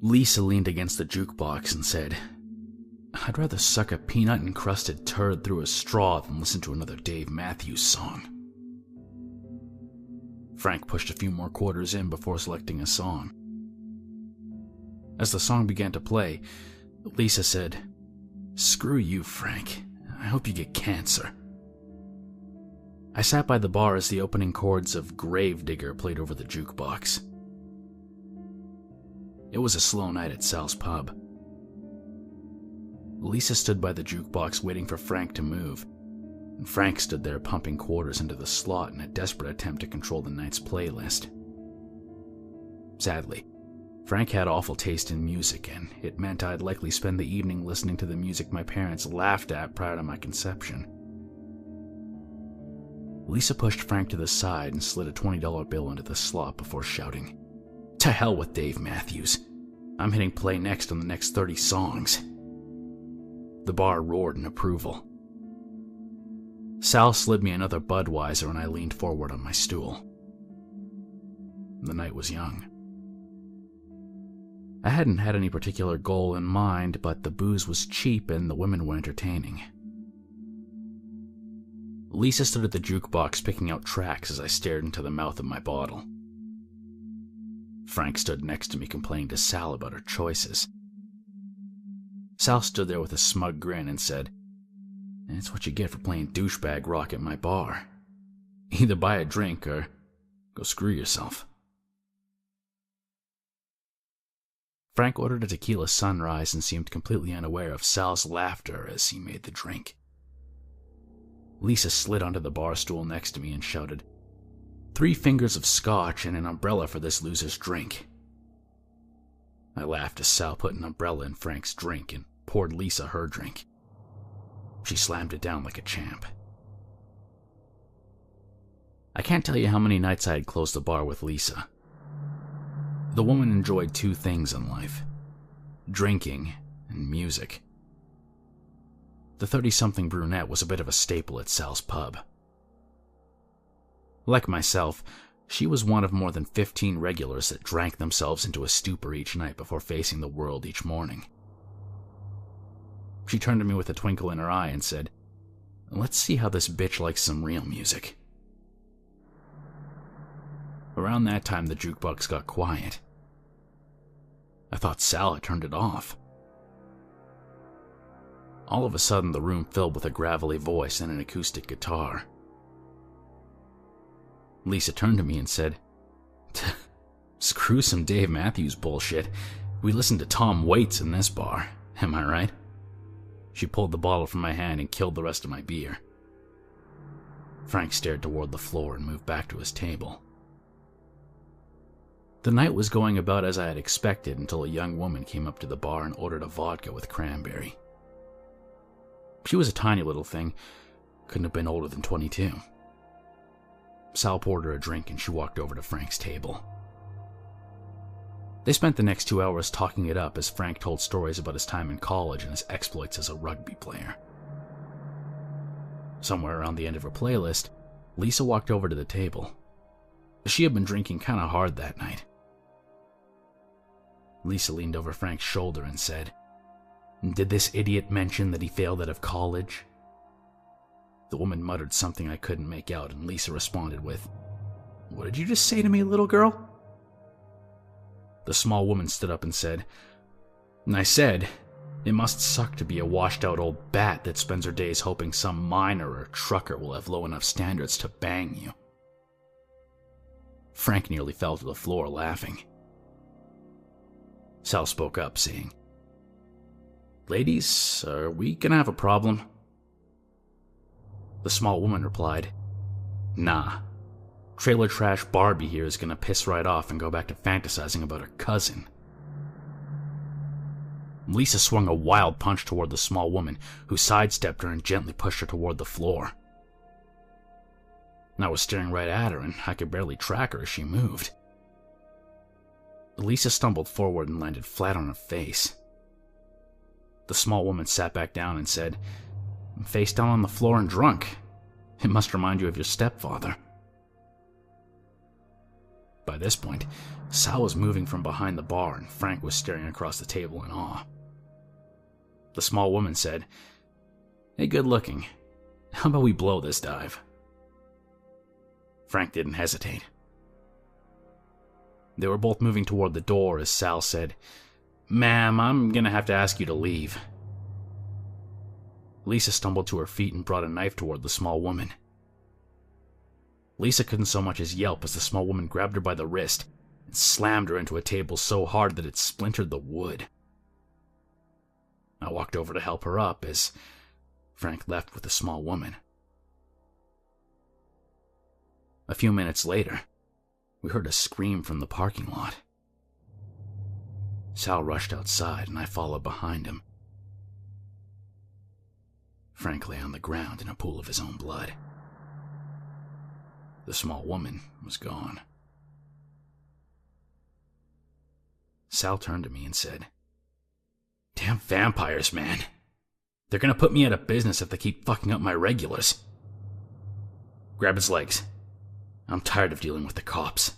Lisa leaned against the jukebox and said, "I'd rather suck a peanut-encrusted turd through a straw than listen to another Dave Matthews song." Frank pushed a few more quarters in before selecting a song. As the song began to play, Lisa said, "Screw you, Frank. I hope you get cancer." I sat by the bar as the opening chords of Gravedigger played over the jukebox. It was a slow night at Sal's pub. Lisa stood by the jukebox waiting for Frank to move, and Frank stood there pumping quarters into the slot in a desperate attempt to control the night's playlist. Sadly, Frank had awful taste in music, and it meant I'd likely spend the evening listening to the music my parents laughed at prior to my conception. Lisa pushed Frank to the side and slid a $20 bill into the slot before shouting, "To hell with Dave Matthews. I'm hitting play next on the next 30 songs." The bar roared in approval. Sal slid me another Budweiser and I leaned forward on my stool. The night was young. I hadn't had any particular goal in mind, but the booze was cheap and the women were entertaining. Lisa stood at the jukebox picking out tracks as I stared into the mouth of my bottle. Frank stood next to me complaining to Sal about her choices. Sal stood there with a smug grin and said, "It's what you get for playing douchebag rock at my bar. Either buy a drink or go screw yourself." Frank ordered a tequila sunrise and seemed completely unaware of Sal's laughter as he made the drink. Lisa slid onto the bar stool next to me and shouted, "3 fingers of scotch and an umbrella for this loser's drink." I laughed as Sal put an umbrella in Frank's drink and poured Lisa her drink. She slammed it down like a champ. I can't tell you how many nights I had closed the bar with Lisa. The woman enjoyed 2 things in life: drinking and music. The 30-something brunette was a bit of a staple at Sal's pub. Like myself, she was one of more than 15 regulars that drank themselves into a stupor each night before facing the world each morning. She turned to me with a twinkle in her eye and said, "Let's see how this bitch likes some real music." Around that time, the jukebox got quiet. I thought Sal had turned it off. All of a sudden, the room filled with a gravelly voice and an acoustic guitar. Lisa turned to me and said, "Screw some Dave Matthews bullshit. We listen to Tom Waits in this bar. Am I right?" She pulled the bottle from my hand and killed the rest of my beer. Frank stared toward the floor and moved back to his table. The night was going about as I had expected until a young woman came up to the bar and ordered a vodka with cranberry. She was a tiny little thing, couldn't have been older than 22. Sal poured her a drink and she walked over to Frank's table. They spent the next 2 hours talking it up as Frank told stories about his time in college and his exploits as a rugby player. Somewhere around the end of her playlist, Lisa walked over to the table. She had been drinking kind of hard that night. Lisa leaned over Frank's shoulder and said, "Did this idiot mention that he failed out of college?" The woman muttered something I couldn't make out, and Lisa responded with, "What did you just say to me, little girl?" The small woman stood up and said, "I said, it must suck to be a washed-out old bat that spends her days hoping some miner or trucker will have low enough standards to bang you." Frank nearly fell to the floor laughing. Sal spoke up, saying, "Ladies, are we gonna have a problem?" The small woman replied, "Nah. Trailer Trash Barbie here is gonna piss right off and go back to fantasizing about her cousin." Lisa swung a wild punch toward the small woman, who sidestepped her and gently pushed her toward the floor. I was staring right at her, and I could barely track her as she moved. Lisa stumbled forward and landed flat on her face. The small woman sat back down and said, "Face down on the floor and drunk. It must remind you of your stepfather." By this point, Sal was moving from behind the bar and Frank was staring across the table in awe. The small woman said, "Hey, good looking. How about we blow this dive?" Frank didn't hesitate. They were both moving toward the door as Sal said, "Ma'am, I'm gonna have to ask you to leave." Lisa stumbled to her feet and brought a knife toward the small woman. Lisa couldn't so much as yelp as the small woman grabbed her by the wrist and slammed her into a table so hard that it splintered the wood. I walked over to help her up as Frank left with the small woman. A few minutes later, we heard a scream from the parking lot. Sal rushed outside and I followed behind him. Frank lay on the ground in a pool of his own blood. The small woman was gone. Sal turned to me and said, "Damn vampires, man. They're gonna put me out of business if they keep fucking up my regulars. Grab his legs. I'm tired of dealing with the cops."